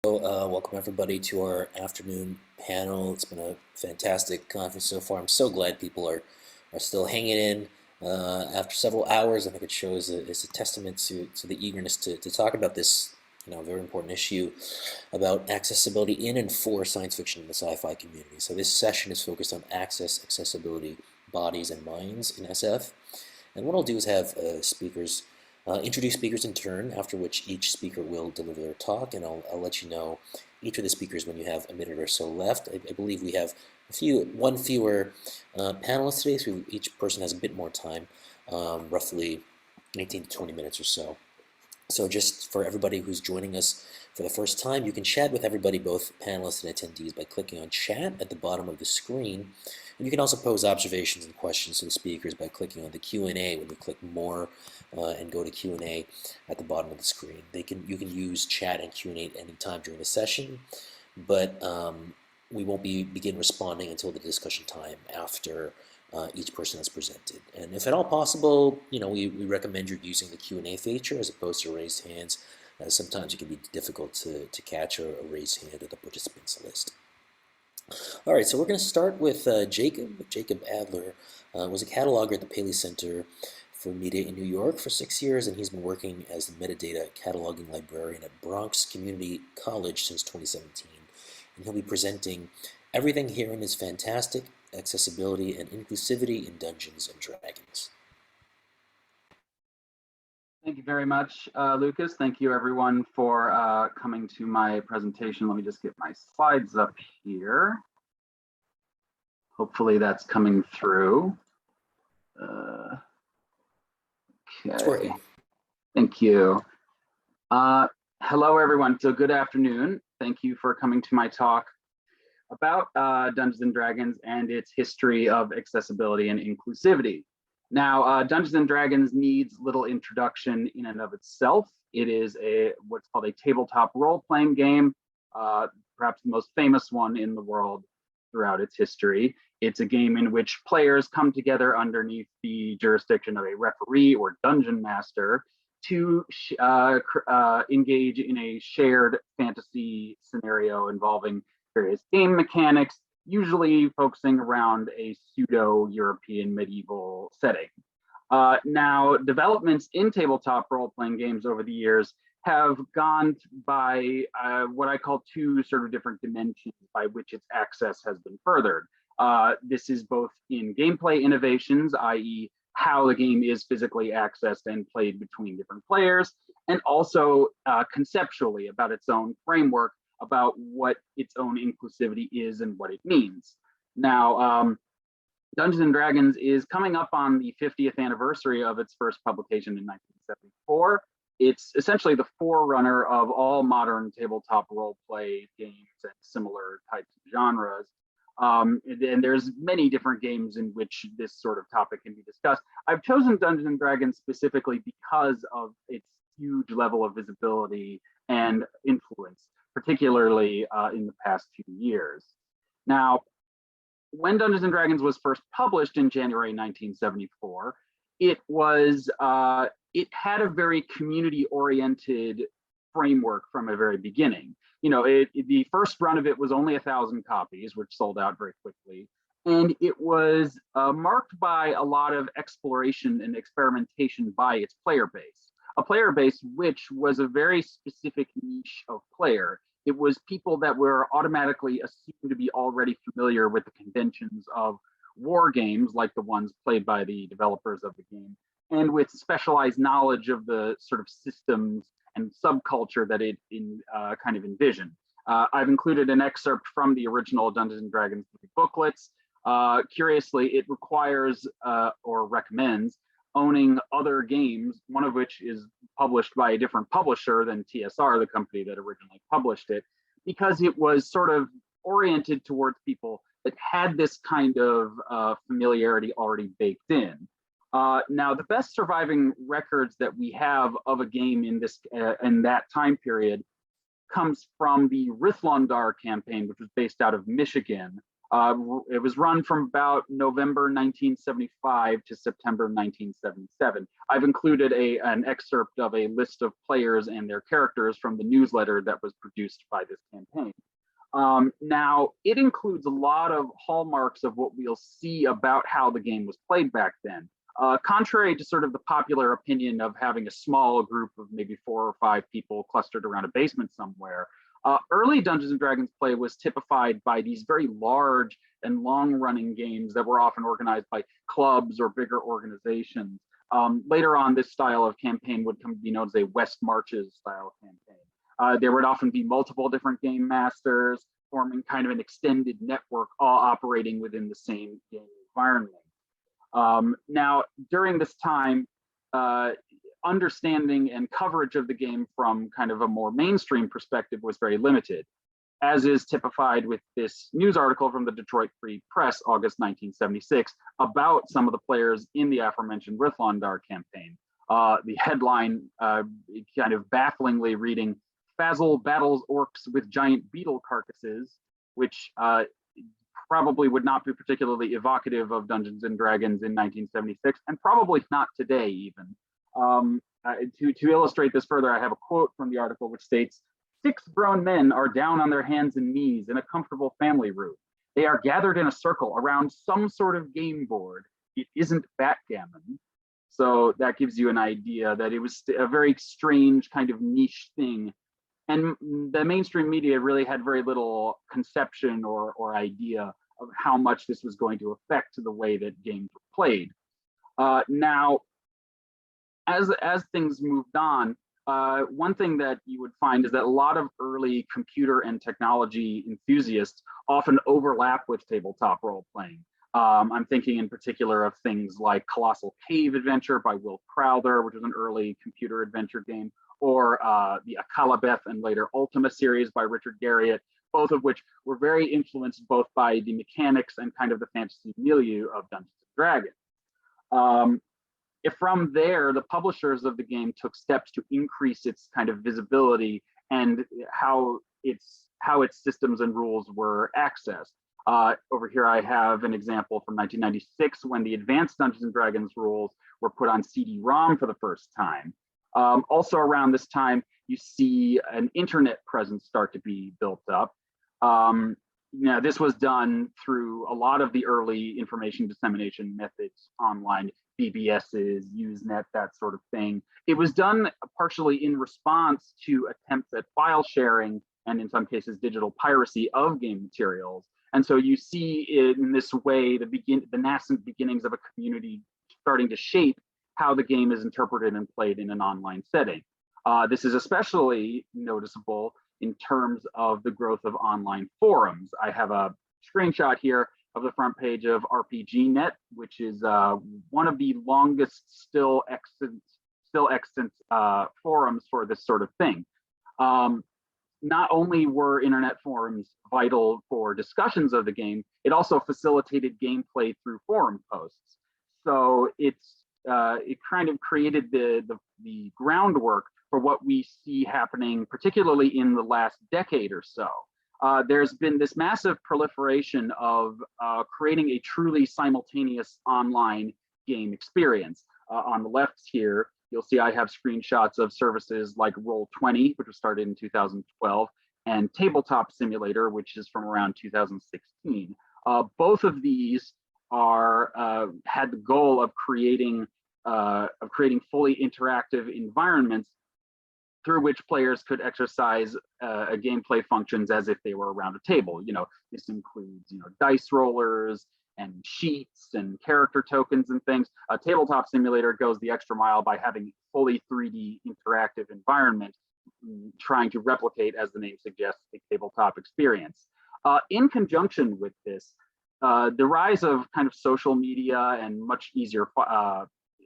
Welcome everybody to our afternoon panel. It's been a fantastic conference so far. I'm so glad people are still hanging in after several hours. I think it shows it's a testament to the eagerness to talk about this, very important issue about accessibility in and for science fiction in the sci-fi community. So this session is focused on access, accessibility, bodies, and minds in SF. And what I'll do is have speakers introduce speakers in turn, after which each speaker will deliver their talk, and I'll let you know each of the speakers when you have a minute or so left. I believe we have one fewer panelists today, so each person has a bit more time, roughly 18 to 20 minutes or so. So just for everybody who's joining us for the first time, you can chat with everybody, both panelists and attendees, by clicking on chat at the bottom of the screen. And you can also pose observations and questions to the speakers by clicking on the Q&A when you click more and go to Q&A at the bottom of the screen. You can use chat and Q&A at any time during the session, but we won't begin responding until the discussion time after each person has presented. And if at all possible, we recommend you're using the Q&A feature as opposed to raised hands. Sometimes it can be difficult to catch a raised hand at the participants list. All right, so we're going to start with Jacob. Jacob Adler was a cataloger at the Paley Center for Media in New York for 6 years, and he's been working as the metadata cataloging librarian at Bronx Community College since 2017. And he'll be presenting Everything Herein is Fantastic, Accessibility and Inclusivity in Dungeons and Dragons. Thank you very much, Lucas. Thank you everyone for coming to my presentation. Let me just get my slides up here. Hopefully that's coming through. Okay. It's working. Thank you. Hello everyone, so good afternoon. Thank you for coming to my talk about Dungeons and Dragons and its history of accessibility and inclusivity. Now, Dungeons and Dragons needs little introduction in and of itself. It is what's called a tabletop role-playing game, perhaps the most famous one in the world throughout its history. It's a game in which players come together underneath the jurisdiction of a referee or dungeon master to engage in a shared fantasy scenario involving various game mechanics, usually focusing around a pseudo-European medieval setting. Now, developments in tabletop role-playing games over the years have gone by what I call two sort of different dimensions by which its access has been furthered. This is both in gameplay innovations, i.e. how the game is physically accessed and played between different players, and also conceptually about its own framework, about what its own inclusivity is and what it means. Now, Dungeons and Dragons is coming up on the 50th anniversary of its first publication in 1974. It's essentially the forerunner of all modern tabletop role-play games and similar types of genres. And there's many different games in which this sort of topic can be discussed. I've chosen Dungeons and Dragons specifically because of its huge level of visibility and influence, particularly in the past few years. Now, when Dungeons and Dragons was first published in January 1974, it had a very community-oriented framework from a very beginning. The first run of it was only 1,000 copies, which sold out very quickly. And it was marked by a lot of exploration and experimentation by its player base. A player base which was a very specific niche of player. It was people that were automatically assumed to be already familiar with the conventions of war games, like the ones played by the developers of the game, and with specialized knowledge of the sort of systems and subculture that it kind of envisioned. I've included an excerpt from the original Dungeons and Dragons booklets. Curiously, it requires or recommends owning other games, one of which is published by a different publisher than TSR, the company that originally published it, because it was sort of oriented towards people that had this kind of familiarity already baked in. Now, the best surviving records that we have of a game in that time period comes from the Rithlondar campaign, which was based out of Michigan, It was run from about November 1975 to September 1977. I've included an excerpt of a list of players and their characters from the newsletter that was produced by this campaign. Now, it includes a lot of hallmarks of what we'll see about how the game was played back then. Contrary to sort of the popular opinion of having a small group of maybe 4 or 5 people clustered around a basement somewhere, early Dungeons and Dragons play was typified by these very large and long-running games that were often organized by clubs or bigger organizations. Later on, this style of campaign would come to be known as a West Marches style campaign. There would often be multiple different game masters forming kind of an extended network, all operating within the same game environment. Now, during this time, understanding and coverage of the game from kind of a more mainstream perspective was very limited, as is typified with this news article from the Detroit Free Press, August 1976, about some of the players in the aforementioned Rithlandar campaign. The headline kind of bafflingly reading, Fazl battles orcs with giant beetle carcasses, which probably would not be particularly evocative of Dungeons and Dragons in 1976, and probably not today even. To illustrate this further, I have a quote from the article which states, 6 grown men are down on their hands and knees in a comfortable family room. They are gathered in a circle around some sort of game board. It isn't backgammon. So that gives you an idea that it was a very strange kind of niche thing. And the mainstream media really had very little conception or idea of how much this was going to affect the way that games were played. Now, as things moved on, one thing that you would find is that a lot of early computer and technology enthusiasts often overlap with tabletop role playing. I'm thinking in particular of things like Colossal Cave Adventure by Will Crowther, which was an early computer adventure game, or the Akalabeth and later Ultima series by Richard Garriott, both of which were very influenced both by the mechanics and kind of the fantasy milieu of Dungeons and Dragons. If from there, the publishers of the game took steps to increase its kind of visibility and how its systems and rules were accessed. Over here, I have an example from 1996 when the Advanced Dungeons and Dragons rules were put on CD-ROM for the first time. Also around this time, you see an internet presence start to be built up. Now, this was done through a lot of the early information dissemination methods online, BBSs, Usenet, that sort of thing. It was done partially in response to attempts at file sharing and in some cases digital piracy of game materials. And so you see in this way the nascent beginnings of a community starting to shape how the game is interpreted and played in an online setting. This is especially noticeable in terms of the growth of online forums. I have a screenshot here of the front page of RPGNet, which is one of the longest still extant forums for this sort of thing. Not only were internet forums vital for discussions of the game, it also facilitated gameplay through forum posts. So it kind of created the groundwork for what we see happening, particularly in the last decade or so. There's been this massive proliferation of creating a truly simultaneous online game experience. On the left here, you'll see I have screenshots of services like Roll20, which was started in 2012, and Tabletop Simulator, which is from around 2016. Both of these had the goal of creating fully interactive environments through which players could exercise gameplay functions as if they were around a table. This includes, dice rollers and sheets and character tokens and things. A Tabletop Simulator goes the extra mile by having fully 3D interactive environment, trying to replicate, as the name suggests, a tabletop experience. In conjunction with this, the rise of kind of social media and much easier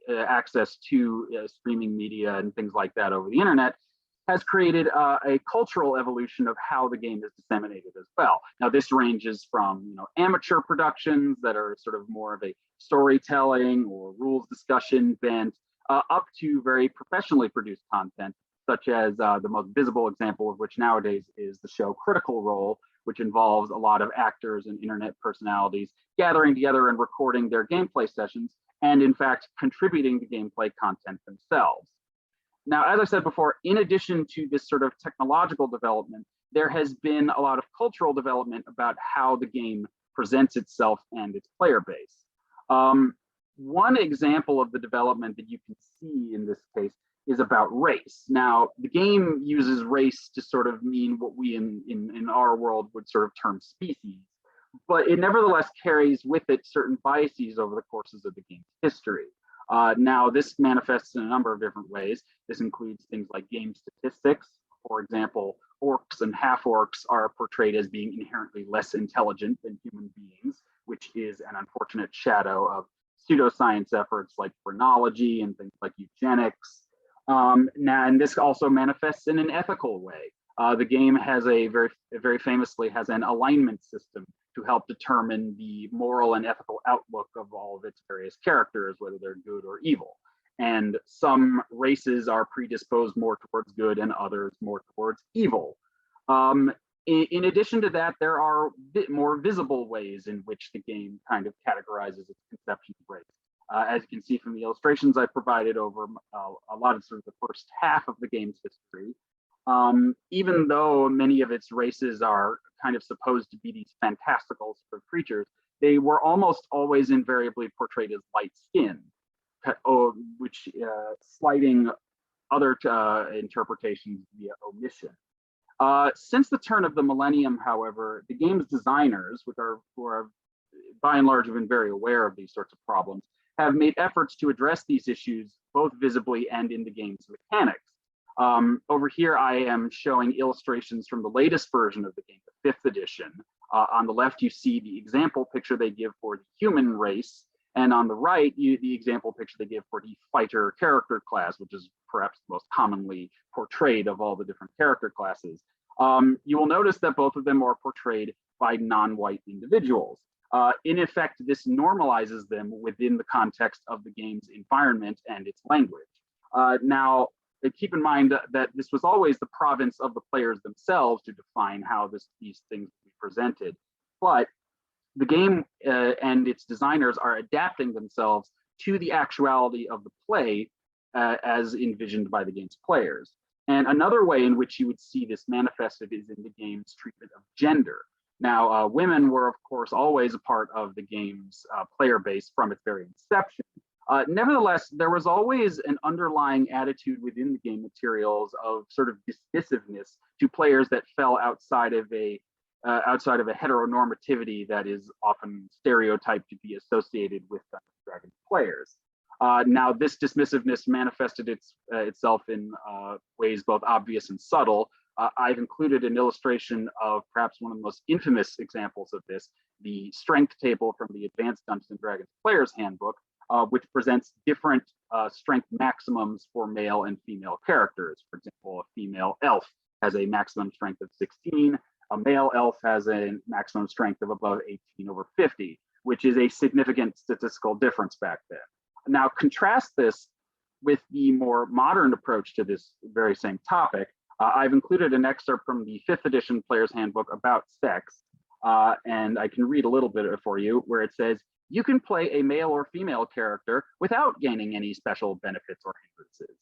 access to streaming media and things like that over the internet has created a cultural evolution of how the game is disseminated as well. Now, this ranges from amateur productions that are sort of more of a storytelling or rules discussion bent, up to very professionally produced content, such as the most visible example of which nowadays is the show Critical Role, which involves a lot of actors and internet personalities gathering together and recording their gameplay sessions, and in fact, contributing to gameplay content themselves. Now, as I said before, in addition to this sort of technological development, there has been a lot of cultural development about how the game presents itself and its player base. One example of the development that you can see in this case is about race. Now, the game uses race to sort of mean what we in our world would sort of term species, but it nevertheless carries with it certain biases over the courses of the game's history. Now, this manifests in a number of different ways. This includes things like game statistics. For example, orcs and half-orcs are portrayed as being inherently less intelligent than human beings, which is an unfortunate shadow of pseudoscience efforts like phrenology and things like eugenics. And this also manifests in an ethical way. The game has very famously has an alignment system to help determine the moral and ethical outlook of all of its various characters, whether they're good or evil. And some races are predisposed more towards good and others more towards evil. In addition to that, there are more visible ways in which the game kind of categorizes its conception of race. As you can see from the illustrations I provided over a lot of sort of the first half of the game's history, even though many of its races are kind of supposed to be these fantastical sort of creatures, they were almost always invariably portrayed as light-skinned, which slighting other interpretations via omission. Since the turn of the millennium, however, the game's designers, who are by and large have been very aware of these sorts of problems, have made efforts to address these issues both visibly and in the game's mechanics. Over here, I am showing illustrations from the latest version of the game, the 5th edition. On the left, you see the example picture they give for the human race, and on the right, the example picture they give for the fighter character class, which is perhaps the most commonly portrayed of all the different character classes. You will notice that both of them are portrayed by non-white individuals. In effect, this normalizes them within the context of the game's environment and its language. Now, keep in mind that this was always the province of the players themselves to define how these things will be presented. But the game and its designers are adapting themselves to the actuality of the play as envisioned by the game's players. And another way in which you would see this manifested is in the game's treatment of gender. Now, women were, of course, always a part of the game's player base from its very inception. Nevertheless, there was always an underlying attitude within the game materials of sort of dismissiveness to players that fell outside of a heteronormativity that is often stereotyped to be associated with Dungeons & Dragons players. Now, this dismissiveness manifested itself in ways both obvious and subtle. I've included an illustration of perhaps one of the most infamous examples of this, the strength table from the Advanced Dungeons & Dragons Player's Handbook, which presents different strength maximums for male and female characters. For example, a female elf has a maximum strength of 16. A male elf has a maximum strength of above 18 over 50, which is a significant statistical difference back then. Now, contrast this with the more modern approach to this very same topic. I've included an excerpt from the 5th edition Player's Handbook about sex, and I can read a little bit of it for you, where it says, you can play a male or female character without gaining any special benefits or hindrances.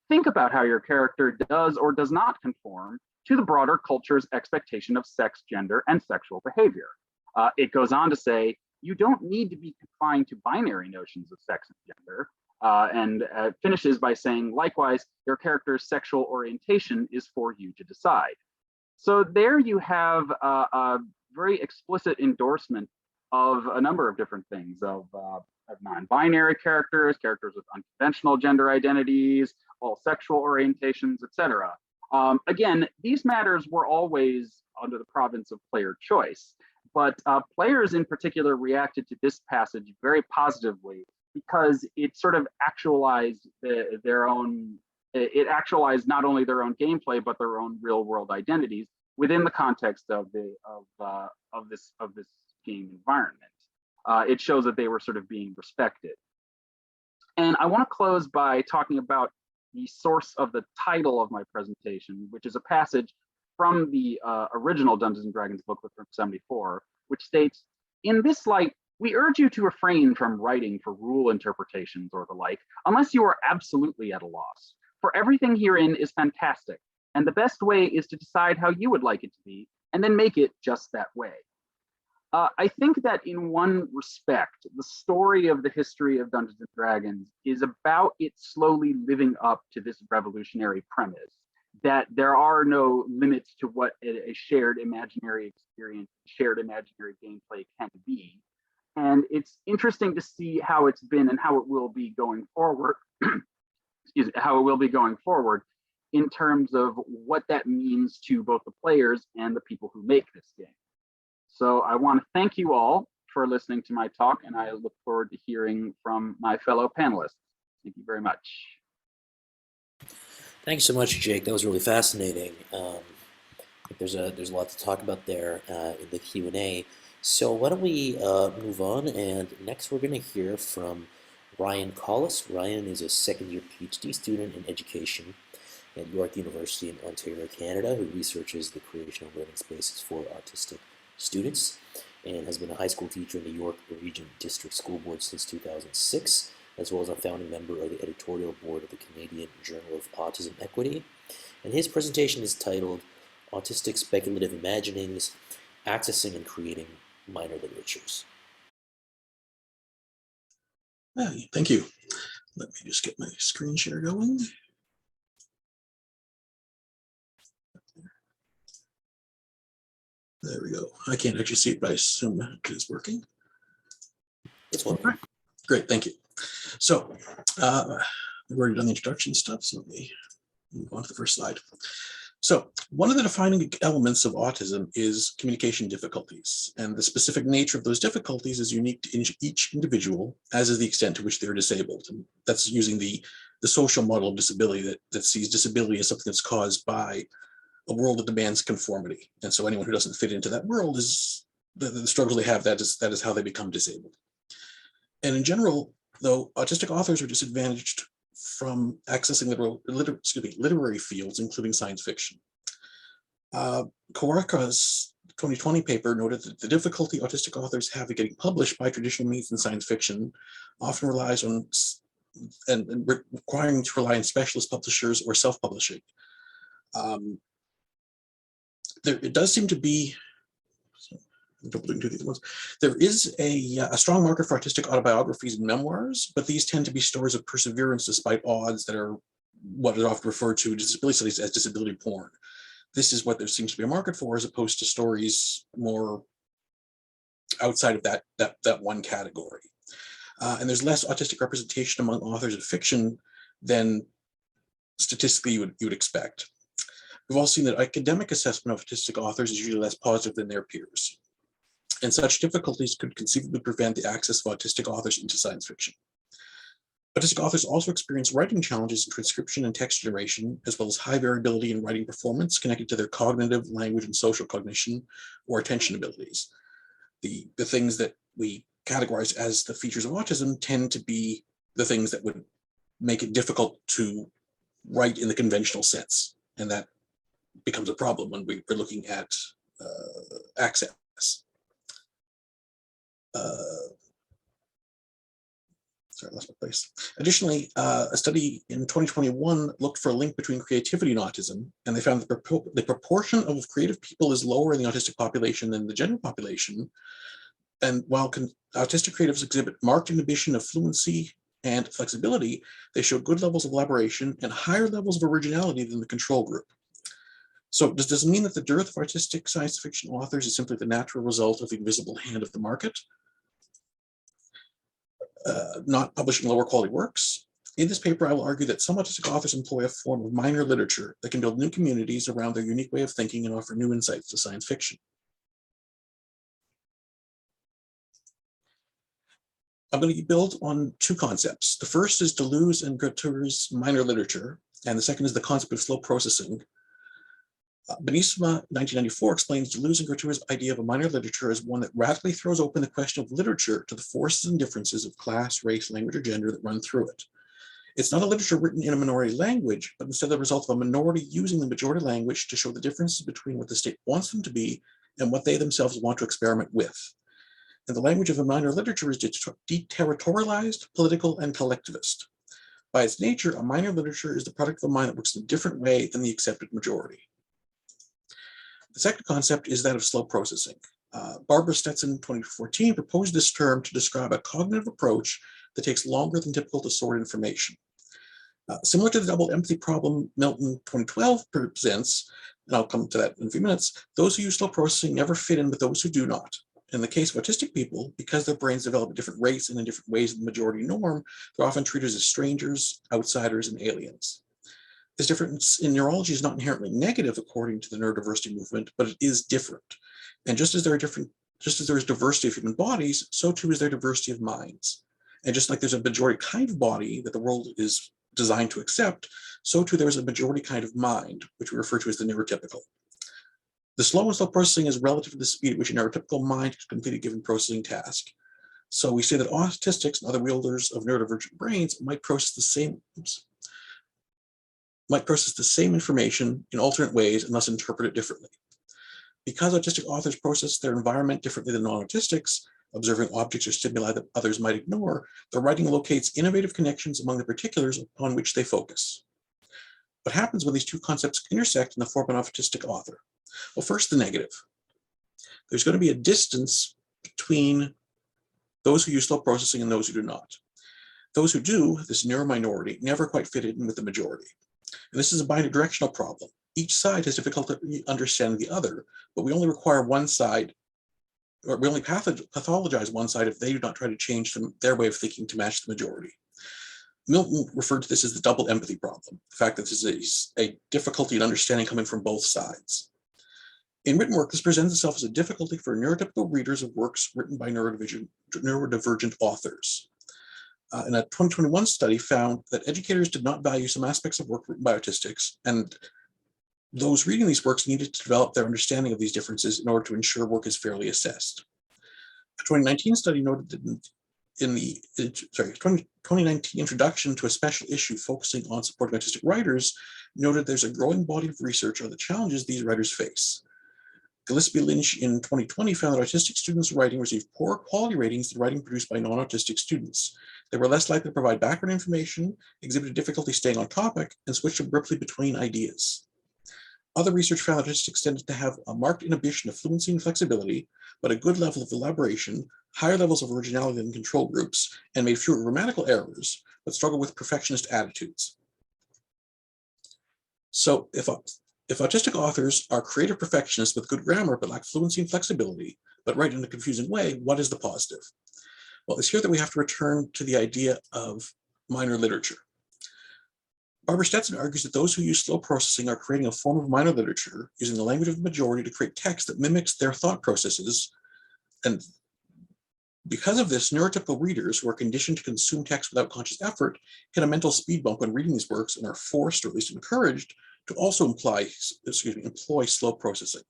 Think about how your character does or does not conform to the broader culture's expectation of sex, gender, and sexual behavior. It goes on to say, you don't need to be confined to binary notions of sex and gender, and finishes by saying, likewise, your character's sexual orientation is for you to decide. So there you have a very explicit endorsement of a number of different things, of non-binary characters, characters with unconventional gender identities, all sexual orientations, etc. Again, these matters were always under the province of player choice, but players in particular reacted to this passage very positively because it sort of actualized it actualized not only their own gameplay, but their own real world identities within the context of this game environment. It shows that they were sort of being respected. And I want to close by talking about the source of the title of my presentation, which is a passage from the original Dungeons and Dragons booklet from '74, which states, "In this light, we urge you to refrain from writing for rule interpretations or the like, unless you are absolutely at a loss. For everything herein is fantastic, and the best way is to decide how you would like it to be, and then make it just that way." I think that in one respect, the story of the history of Dungeons and Dragons is about it slowly living up to this revolutionary premise that there are no limits to what a shared imaginary experience, shared imaginary gameplay can be. And it's interesting to see how it's been and how it will be going forward. Excuse me, how it will be going forward in terms of what that means to both the players and the people who make this game. So I want to thank you all for listening to my talk, and I look forward to hearing from my fellow panelists. Thank you very much. Thanks so much, Jake. That was really fascinating. There's a lot to talk about there in the Q&A. So why don't we move on? And next, we're going to hear from Ryan Collis. Ryan is a second-year PhD student in education at York University in Ontario, Canada, who researches the creation of learning spaces for autistic students, and has been a high school teacher in the York Region District School Board since 2006, as well as a founding member of the editorial board of the Canadian Journal of Autism Equity. And his presentation is titled Autistic Speculative Imaginings, Accessing and Creating Minor Literatures. Thank you. Let me just get my screen share going. There we go. I can't actually see it, but I assume it is working. It's working. Great, thank you. So we've already done the introduction stuff, so let me move on to the first slide. So one of the defining elements of autism is communication difficulties, and the specific nature of those difficulties is unique to each individual, as is the extent to which they're disabled. And that's using the social model of disability that sees disability as something that's caused by a world that demands conformity. And so anyone who doesn't fit into that world is the struggles they have, that is how they become disabled. And in general, though, autistic authors are disadvantaged from accessing literary fields, including science fiction. Kawarka's 2020 paper noted that the difficulty autistic authors have in getting published by traditional means in science fiction often relies on and requiring to rely on specialist publishers or self-publishing. It does seem to be, there is a strong market for artistic autobiographies and memoirs, but these tend to be stories of perseverance despite odds that are what is often referred to in disability studies as disability porn. This is what there seems to be a market for, as opposed to stories more outside of that one category. And there's less autistic representation among authors of fiction than statistically you would expect. We've all seen that academic assessment of autistic authors is usually less positive than their peers. And such difficulties could conceivably prevent the access of autistic authors into science fiction. Autistic authors also experience writing challenges in transcription and text generation, as well as high variability in writing performance connected to their cognitive, language, and social cognition or attention abilities. The things that we categorize as the features of autism tend to be the things that would make it difficult to write in the conventional sense. And that becomes a problem when we're looking at access. Sorry, I lost my place. Additionally, a study in 2021 looked for a link between creativity and autism, and they found that the proportion of creative people is lower in the autistic population than the general population. And while autistic creatives exhibit marked inhibition of fluency and flexibility, they show good levels of elaboration and higher levels of originality than the control group. So does this mean that the dearth of artistic science fiction authors is simply the natural result of the invisible hand of the market? Not publishing lower quality works? In this paper, I will argue that some autistic authors employ a form of minor literature that can build new communities around their unique way of thinking and offer new insights to science fiction. I'm going to build on two concepts. The first is Deleuze and Guattari's minor literature, and the second is the concept of slow processing. Benisma, 1994, explains Deleuze and Guattari's idea of a minor literature as one that radically throws open the question of literature to the forces and differences of class, race, language, or gender that run through it. It's not a literature written in a minority language, but instead the result of a minority using the majority language to show the differences between what the state wants them to be and what they themselves want to experiment with. And the language of a minor literature is deterritorialized, political, and collectivist. By its nature, a minor literature is the product of a mind that works in a different way than the accepted majority. The second concept is that of slow processing. Barbara Stetson in 2014 proposed this term to describe a cognitive approach that takes longer than typical to sort information. Similar to the double empathy problem Milton 2012 presents, and I'll come to that in a few minutes, those who use slow processing never fit in with those who do not. In the case of autistic people, because their brains develop at different rates and in different ways than the majority norm, they're often treated as strangers, outsiders, and aliens. This difference in neurology is not inherently negative according to the neurodiversity movement, but it is different. And just as there is diversity of human bodies, so too is there diversity of minds. And just like there's a majority kind of body that the world is designed to accept, so too there is a majority kind of mind, which we refer to as the neurotypical. The slow and slow processing is relative to the speed at which a neurotypical mind can complete a given processing task. So we say that autistics and other wielders of neurodivergent brains might process the same information in alternate ways and thus interpret it differently. Because autistic authors process their environment differently than non-autistics, observing objects or stimuli that others might ignore, their writing locates innovative connections among the particulars upon which they focus. What happens when these two concepts intersect in the form of an autistic author? Well, first, the negative. There's going to be a distance between those who use slow processing and those who do not. Those who do, this narrow minority, never quite fit in with the majority. And this is a bidirectional problem. Each side has difficulty understanding the other, but we only require one side, or we only pathologize one side if they do not try to change their way of thinking to match the majority. Milton referred to this as the double empathy problem, the fact that this is a difficulty in understanding coming from both sides. In written work, this presents itself as a difficulty for neurotypical readers of works written by neurodivergent authors. And a 2021 study found that educators did not value some aspects of work written by autistics, and those reading these works needed to develop their understanding of these differences in order to ensure work is fairly assessed. A 2019 study noted that in the 2019 introduction to a special issue focusing on supporting autistic writers noted there's a growing body of research on the challenges these writers face. Gillespie Lynch in 2020 found that autistic students' writing received poorer quality ratings than writing produced by non-autistic students. They were less likely to provide background information, exhibited difficulty staying on topic, and switched abruptly between ideas. Other research found that autistics tended to have a marked inhibition of fluency and flexibility, but a good level of elaboration, higher levels of originality than control groups, and made fewer grammatical errors, but struggled with perfectionist attitudes. So if autistic authors are creative perfectionists with good grammar but lack fluency and flexibility, but write in a confusing way, what is the positive? Well, it's here that we have to return to the idea of minor literature. Barbara Stetson argues that those who use slow processing are creating a form of minor literature using the language of the majority to create text that mimics their thought processes. And because of this, neurotypical readers who are conditioned to consume text without conscious effort hit a mental speed bump when reading these works and are forced, or at least encouraged, to also employ slow processing.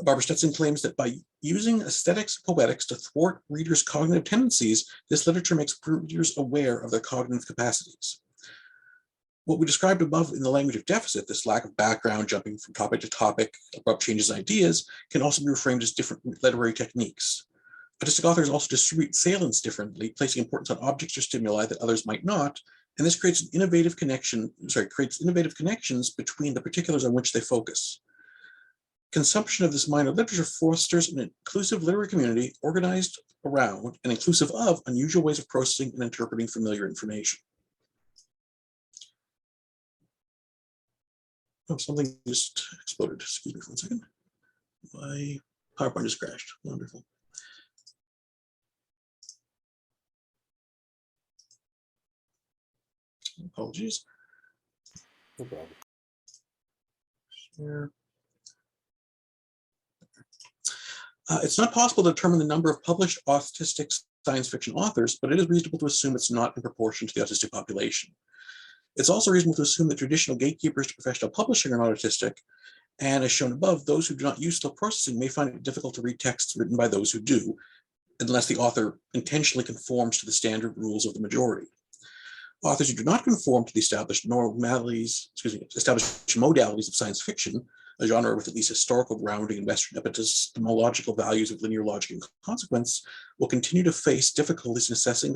Barbara Stetson claims that by using aesthetics and poetics to thwart readers' cognitive tendencies, this literature makes readers aware of their cognitive capacities. What we described above in the language of deficit, this lack of background, jumping from topic to topic, abrupt changes in ideas, can also be reframed as different literary techniques. Autistic authors also distribute salience differently, placing importance on objects or stimuli that others might not, and this creates innovative connections between the particulars on which they focus. Consumption of this minor literature fosters an inclusive literary community organized around and inclusive of unusual ways of processing and interpreting familiar information. Oh, something just exploded. Excuse me for 1 second. My PowerPoint just crashed. Wonderful. Apologies. No problem. Share. It's not possible to determine the number of published autistic science fiction authors, but it is reasonable to assume it's not in proportion to the autistic population. It's also reasonable to assume that traditional gatekeepers to professional publishing are not autistic, and as shown above, those who do not use slow processing may find it difficult to read texts written by those who do, unless the author intentionally conforms to the standard rules of the majority. Authors who do not conform to the established modalities of science fiction, a genre with at least historical grounding in Western epistemological values of linear logic and consequence, will continue to face difficulties in accessing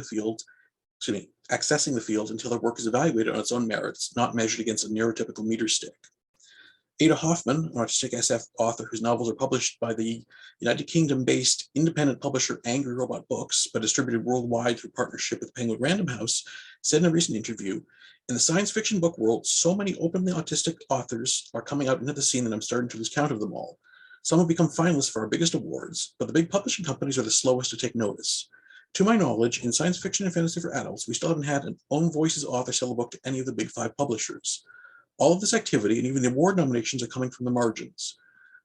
the field until their work is evaluated on its own merits, not measured against a neurotypical meter stick. Ada Hoffman, an autistic SF author whose novels are published by the United Kingdom-based independent publisher Angry Robot Books, but distributed worldwide through partnership with Penguin Random House, said in a recent interview, "In the science fiction book world, so many openly autistic authors are coming out into the scene that I'm starting to lose count of them all. Some have become finalists for our biggest awards, but the big publishing companies are the slowest to take notice. To my knowledge, in science fiction and fantasy for adults, we still haven't had an own voices author sell a book to any of the big 5 publishers. All of this activity and even the award nominations are coming from the margins.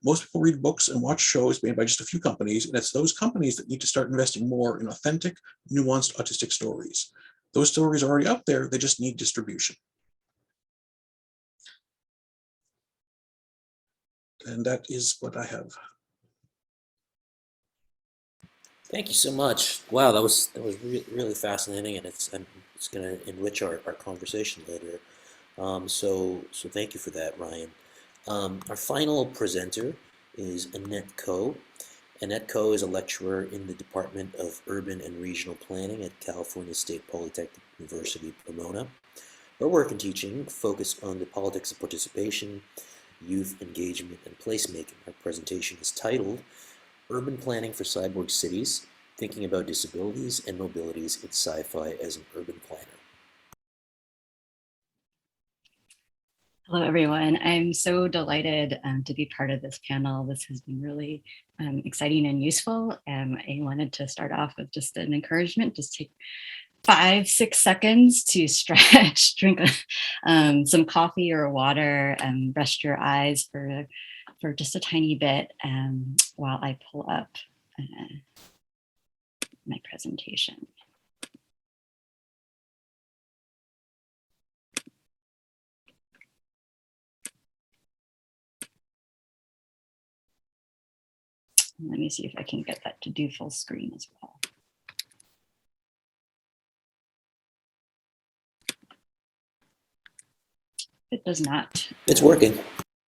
Most people read books and watch shows made by just a few companies, and it's those companies that need to start investing more in authentic, nuanced autistic stories. Those stories are already out there, they just need distribution." And that is what I have. Thank you so much. Wow, that was really fascinating, and it's going to enrich our conversation later. So thank you for that, Ryan. Our final presenter is Annette Koh. Annette Koh is a lecturer in the Department of Urban and Regional Planning at California State Polytechnic University, Pomona. Her work and teaching focus on the politics of participation, youth engagement, and placemaking. Her presentation is titled Urban Planning for Cyborg Cities, Thinking About Disabilities and Mobilities in Sci-Fi as an Urban Planner. Hello, everyone. I'm so delighted to be part of this panel. This has been really exciting and useful. I wanted to start off with just an encouragement. Just take 5-6 seconds to stretch, drink some coffee or water, rest your eyes for just a tiny bit while I pull up my presentation. Let me see if I can get that to do full screen as well. It does not. It's working.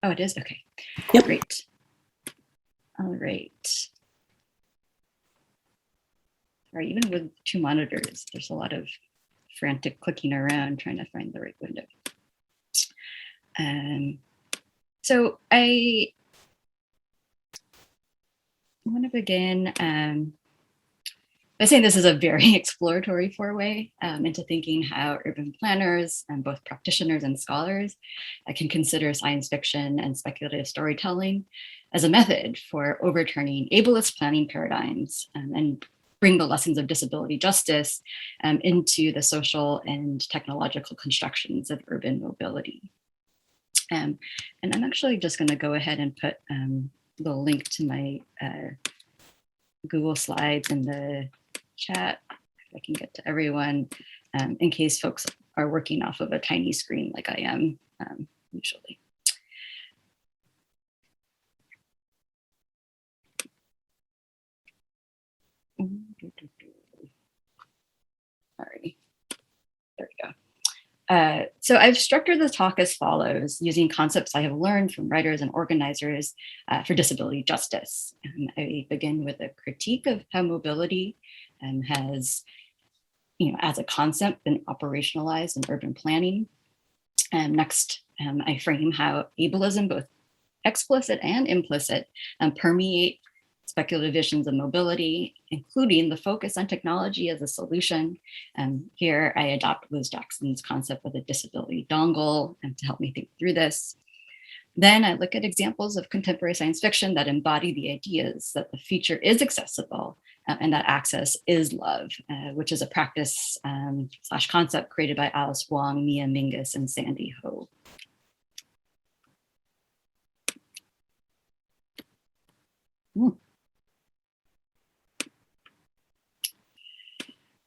Oh, it is? Okay. Yep. Great. All right. All right, even with 2 monitors, there's a lot of frantic clicking around trying to find the right window. So I want to begin by saying this is a very exploratory foray into thinking how urban planners, both practitioners and scholars, can consider science fiction and speculative storytelling as a method for overturning ableist planning paradigms and bring the lessons of disability justice into the social and technological constructions of urban mobility. And I'm actually just going to go ahead and put the link to my Google Slides in the chat, if I can get to everyone, in case folks are working off of a tiny screen like I am usually. Sorry, there we go. So I've structured the talk as follows, using concepts I have learned from writers and organizers for disability justice. I begin with a critique of how mobility has, as a concept, been operationalized in urban planning. Next, I frame how ableism, both explicit and implicit, permeate speculative visions of mobility, including the focus on technology as a solution. Here I adopt Liz Jackson's concept of a disability dongle to help me think through this. Then I look at examples of contemporary science fiction that embody the ideas that the future is accessible and that access is love, which is a practice / concept created by Alice Wong, Mia Mingus, and Sandy Ho.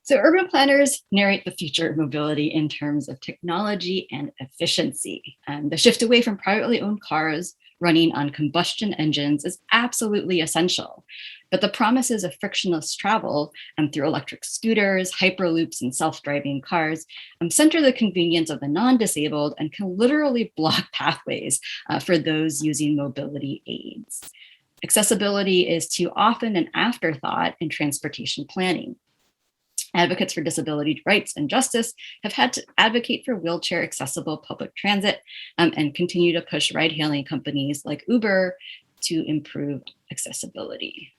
So urban planners narrate the future of mobility in terms of technology and efficiency. The shift away from privately owned cars running on combustion engines is absolutely essential. But the promises of frictionless travel through electric scooters, hyperloops, and self-driving cars center the convenience of the non-disabled and can literally block pathways for those using mobility aids. Accessibility is too often an afterthought in transportation planning. Advocates for disability rights and justice have had to advocate for wheelchair accessible public transit and continue to push ride-hailing companies like Uber to improve accessibility.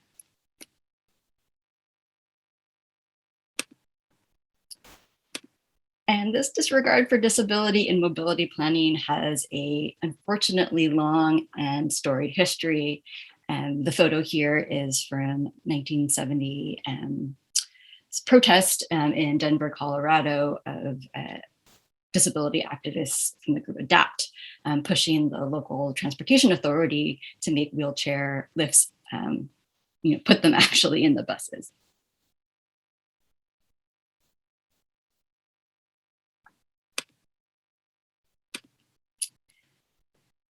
And this disregard for disability in mobility planning has a unfortunately long and storied history. And the photo here is from 1970 protest in Denver, Colorado of disability activists from the group ADAPT, pushing the local transportation authority to make wheelchair lifts, put them actually in the buses.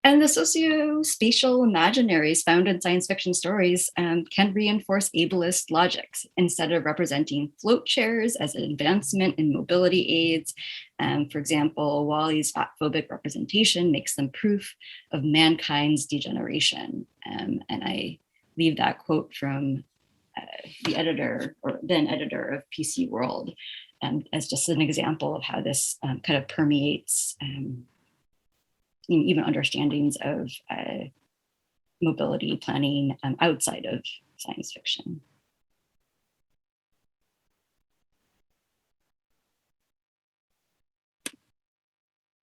And the socio-spatial imaginaries found in science fiction stories can reinforce ableist logics instead of representing float chairs as an advancement in mobility aids. For example, Wally's fat-phobic representation makes them proof of mankind's degeneration. And I leave that quote from the editor, or then editor of PC World, as just an example of how this kind of permeates even understandings of mobility planning outside of science fiction.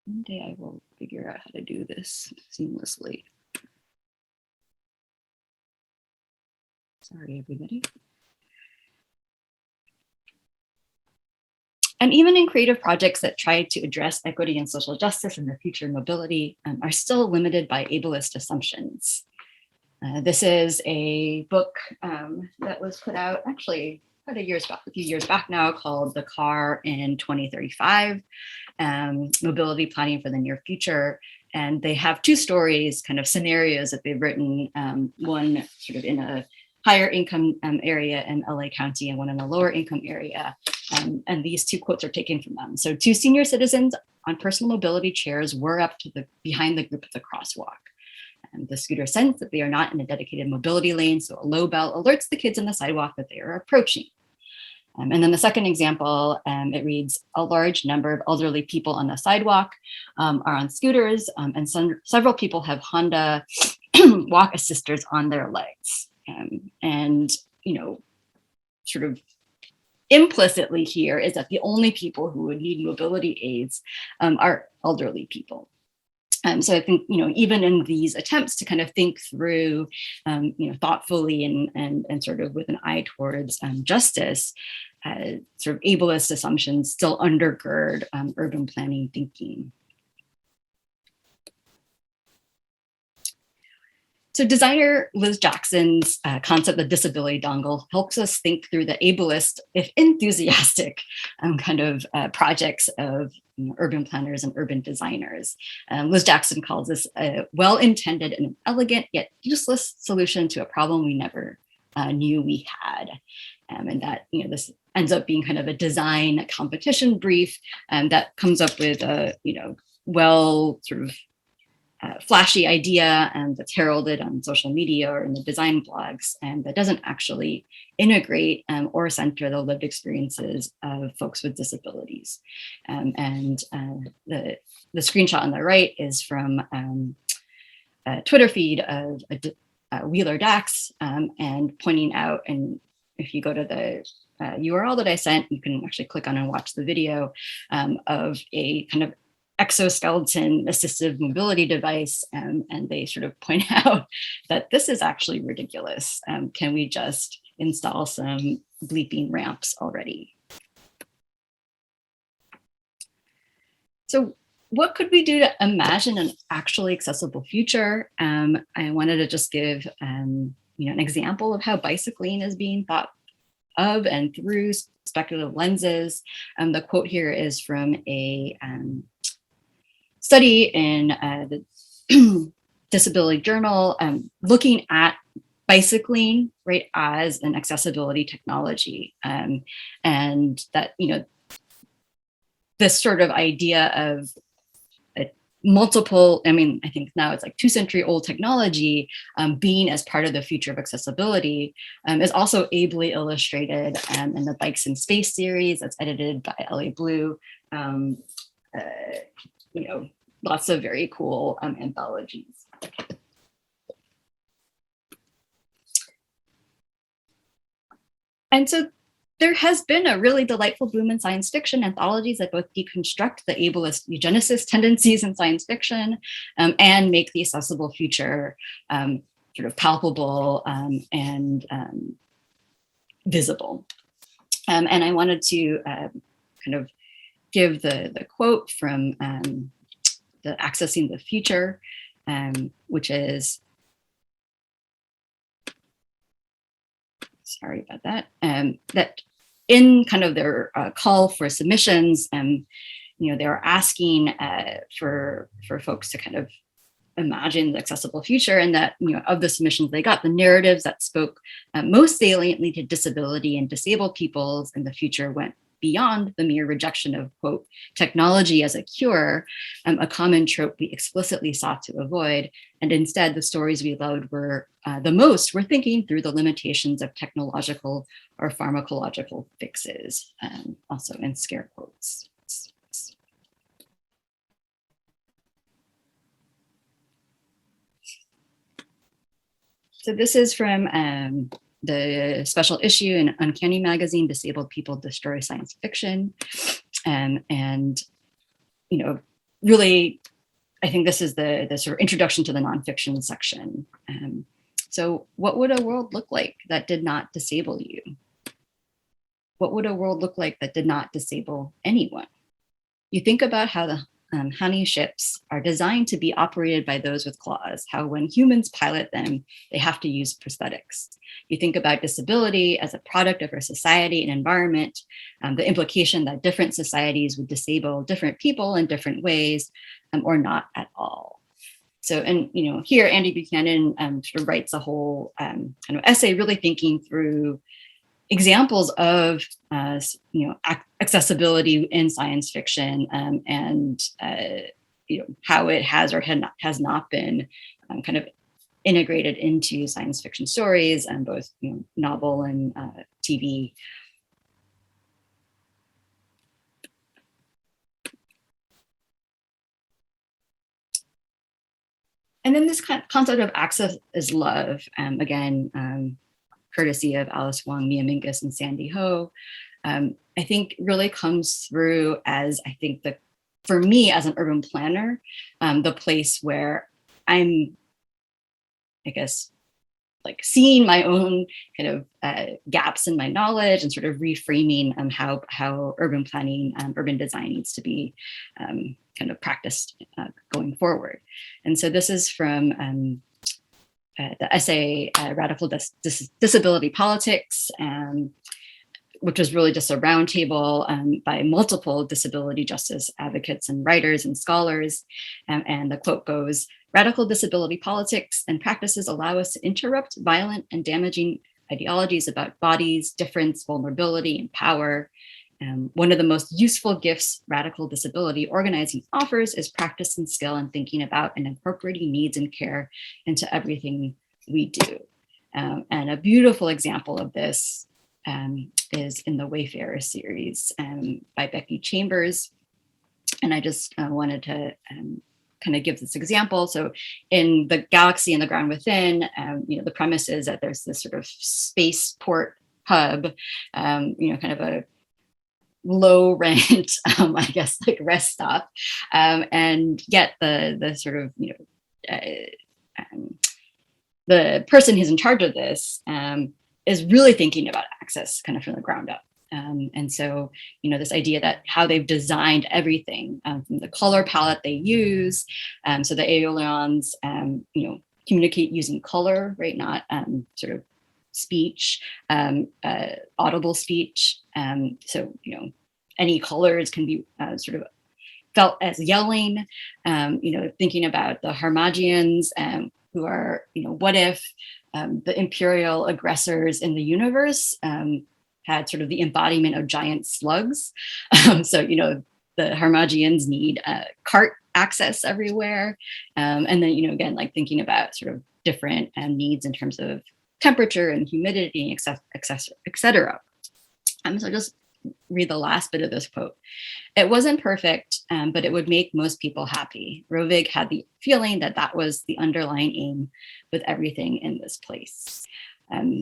One day I will figure out how to do this seamlessly. Sorry, everybody. And even in creative projects that try to address equity and social justice and the future of mobility are still limited by ableist assumptions. This is a book that was put out actually quite a few years back now, called The Car in 2035, Mobility Planning for the Near Future. And they have two stories, kind of scenarios that they've written, one sort of in a higher income area in LA County and one in a lower income area. And these two quotes are taken from them. So 2 senior citizens on personal mobility chairs were up to behind the group at the crosswalk. The scooter sense that they are not in a dedicated mobility lane, so a low bell alerts the kids on the sidewalk that they are approaching. And then the second example, it reads, a large number of elderly people on the sidewalk are on scooters, and several people have Honda walk assisters on their legs. And, sort of implicitly here is that the only people who would need mobility aids are elderly people. So I think, even in these attempts to kind of think through, thoughtfully and sort of with an eye towards justice, sort of ableist assumptions still undergird urban planning thinking. So designer Liz Jackson's concept of disability dongle helps us think through the ableist, if enthusiastic, kind of projects of urban planners and urban designers. Liz Jackson calls this a well-intended and elegant yet useless solution to a problem we never knew we had. And that, this ends up being kind of a design competition brief that comes up with a, well sort of flashy idea that's heralded on social media or in the design blogs, and that doesn't actually integrate or center the lived experiences of folks with disabilities. The screenshot on the right is from a Twitter feed of Wheeler Dax, and pointing out, and if you go to the URL that I sent, you can actually click on and watch the video of a kind of exoskeleton assistive mobility device, and they sort of point out that this is actually ridiculous. Can we just install some bleeping ramps already? So what could we do to imagine an actually accessible future? I wanted to just give an example of how bicycling is being thought of and through speculative lenses. The quote here is from a study in the Disability Journal, looking at bicycling, right, as an accessibility technology, and that, you know, this sort of idea of multiple, I mean, I think now it's like 2-century-old technology being as part of the future of accessibility is also ably illustrated in the Bikes in Space series that's edited by LA Blue. You know, lots of very cool anthologies. And so there has been a really delightful boom in science fiction anthologies that both deconstruct the ableist eugenicist tendencies in science fiction and make the accessible future sort of palpable and visible. And I wanted to kind of give the quote from the Accessing the Future, which is, sorry about that, that in kind of their call for submissions, you know, they were asking for folks to kind of imagine the accessible future, and that, you know, of the submissions they got, the narratives that spoke most saliently to disability and disabled peoples in the future went beyond the mere rejection of, quote, technology as a cure, a common trope we explicitly sought to avoid. And instead, the stories we loved were the most were thinking through the limitations of technological or pharmacological fixes, also in scare quotes. So this is from the special issue in Uncanny magazine, Disabled People Destroy Science Fiction. And, you know, really, I think this is the sort of introduction to the nonfiction section. So what would a world look like that did not disable you? What would a world look like that did not disable anyone? You think about how the honey ships are designed to be operated by those with claws, how when humans pilot them, they have to use prosthetics. You think about disability as a product of our society and environment, the implication that different societies would disable different people in different ways or not at all. So, and, you know, here Andy Buchanan sort of writes a whole kind of essay really thinking through examples of you know, accessibility in science fiction and you know, how it has or has not been kind of integrated into science fiction stories and both, you know, novel and TV. And then this concept of access is love, again, courtesy of Alice Wong, Mia Mingus, and Sandy Ho, I think really comes through as, I think, for me as an urban planner, the place where I'm, I guess, like seeing my own kind of gaps in my knowledge and sort of reframing how urban planning, urban design needs to be kind of practiced going forward. And so this is from the essay, Radical Disability Politics, which was really just a roundtable by multiple disability justice advocates and writers and scholars. And the quote goes, "Radical disability politics and practices allow us to interrupt violent and damaging ideologies about bodies, difference, vulnerability, and power. One of the most useful gifts radical disability organizing offers is practice and skill in thinking about and incorporating needs and care into everything we do." And a beautiful example of this is in the Wayfarer series by Becky Chambers. And I just wanted to kind of give this example. So in The Galaxy and the Ground Within, you know, the premise is that there's this sort of spaceport hub, you know, kind of a low rent, I guess, like rest stop, and yet the sort of, you know, the person who's in charge of this is really thinking about access kind of from the ground up. And so, you know, this idea that how they've designed everything from the color palette they use, so the Aeolians, you know, communicate using color, right? Not sort of speech, audible speech. So, you know, any colors can be sort of felt as yelling, you know, thinking about the Harmagians who are, you know, what if the imperial aggressors in the universe had sort of the embodiment of giant slugs. So, you know, the Harmagians need cart access everywhere. And then, you know, again, like thinking about sort of different needs in terms of temperature and humidity, et cetera. So just read the last bit of this quote. It wasn't perfect, but it would make most people happy. Rovig had the feeling that that was the underlying aim with everything in this place.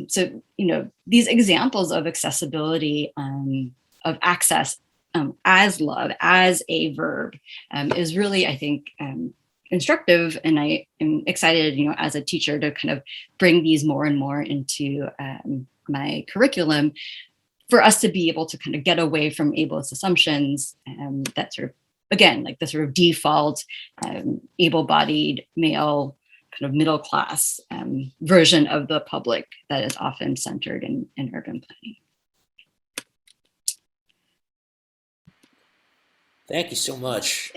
So, you know, these examples of accessibility, of access as love, as a verb, is really, I think, instructive. And I am excited, you know, as a teacher to kind of bring these more and more into my curriculum for us to be able to kind of get away from ableist assumptions that sort of, again, like the sort of default able-bodied male kind of middle class version of the public that is often centered in urban planning. Thank you so much.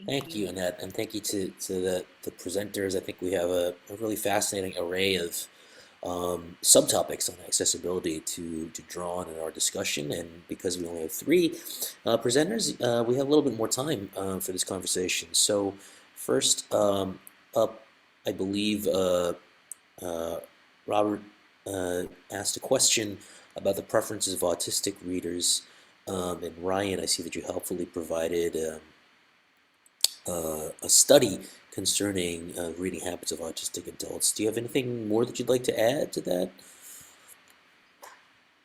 Thank you, Annette, and thank you to the presenters. I think we have a really fascinating array of subtopics on accessibility to draw on in our discussion, and because we only have 3 presenters, we have a little bit more time for this conversation. So first up, I believe Robert asked a question about the preferences of autistic readers, and Ryan, I see that you helpfully provided a study concerning reading habits of autistic adults. Do you have anything more that you'd like to add to that?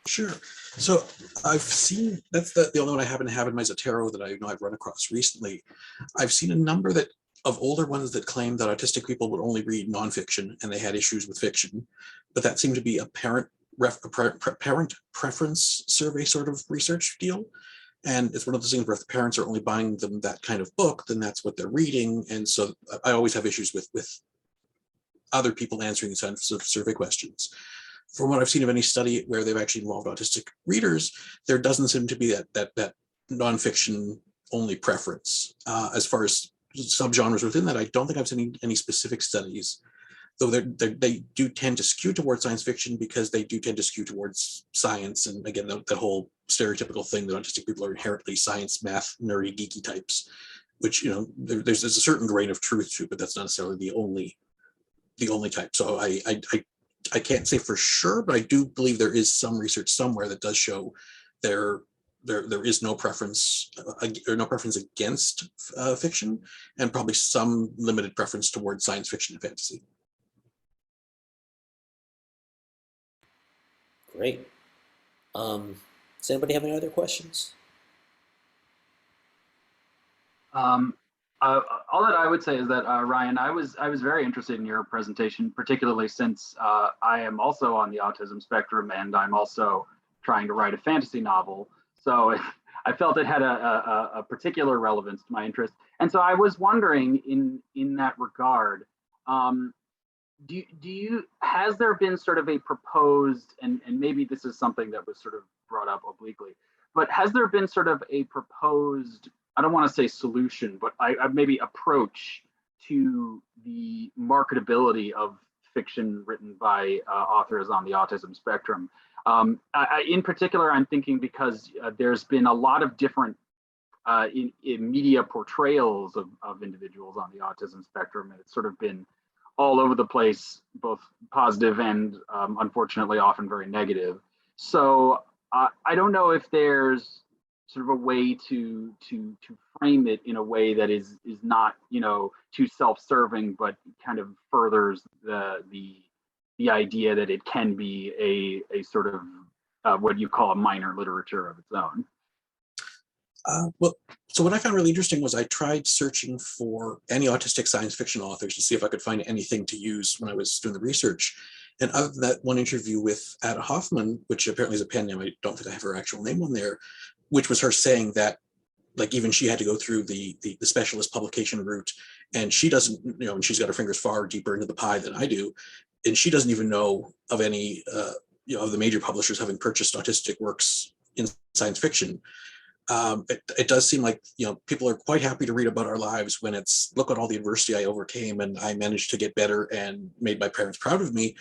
Sure. So I've seen, that's the only one I happen to have in my Zotero that I know I've run across recently. I've seen a number of older ones that claim that autistic people would only read nonfiction and they had issues with fiction, but that seemed to be a parent preference survey sort of research deal. And it's one of those things where if the parents are only buying them that kind of book, then that's what they're reading. And so I always have issues with other people answering these kinds of survey questions. From what I've seen of any study where they've actually involved autistic readers, there doesn't seem to be that nonfiction only preference. As far as subgenres within that, I don't think I've seen any specific studies, though they do tend to skew towards science fiction because they do tend to skew towards science. And again, the whole stereotypical thing that autistic people are inherently science, math, nerdy, geeky types, which, you know, there's a certain grain of truth to, but that's not necessarily the only type. So I can't say for sure, but I do believe there is some research somewhere that does show there is no preference or no preference against fiction, and probably some limited preference towards science fiction and fantasy. Great. Does anybody have any other questions? All that I would say is that Ryan, I was very interested in your presentation, particularly since I am also on the autism spectrum and I'm also trying to write a fantasy novel. So I felt it had a particular relevance to my interest, and so I was wondering in that regard, has there been sort of a proposed, and maybe this is something that was sort of brought up obliquely, but has there been sort of a proposed, I don't want to say solution, but I maybe approach to the marketability of fiction written by authors on the autism spectrum? In particular, I'm thinking because there's been a lot of different in media portrayals of individuals on the autism spectrum, and it's sort of been all over the place, both positive and unfortunately often very negative. So I don't know if there's sort of a way to frame it in a way that is not, you know, too self-serving, but kind of furthers the idea that it can be a sort of what you call a minor literature of its own. Well, so what I found really interesting was I tried searching for any autistic science fiction authors to see if I could find anything to use when I was doing the research. And other than that one interview with Ada Hoffman, which apparently is a pen name, I don't think I have her actual name on there, which was her saying that, like, even she had to go through the specialist publication route, and she doesn't, you know, and she's got her fingers far deeper into the pie than I do, and she doesn't even know of any, you know, of the major publishers having purchased autistic works in science fiction. It does seem like, people are quite happy to read about our lives when it's, look at all the adversity I overcame and I managed to get better and made my parents proud of me.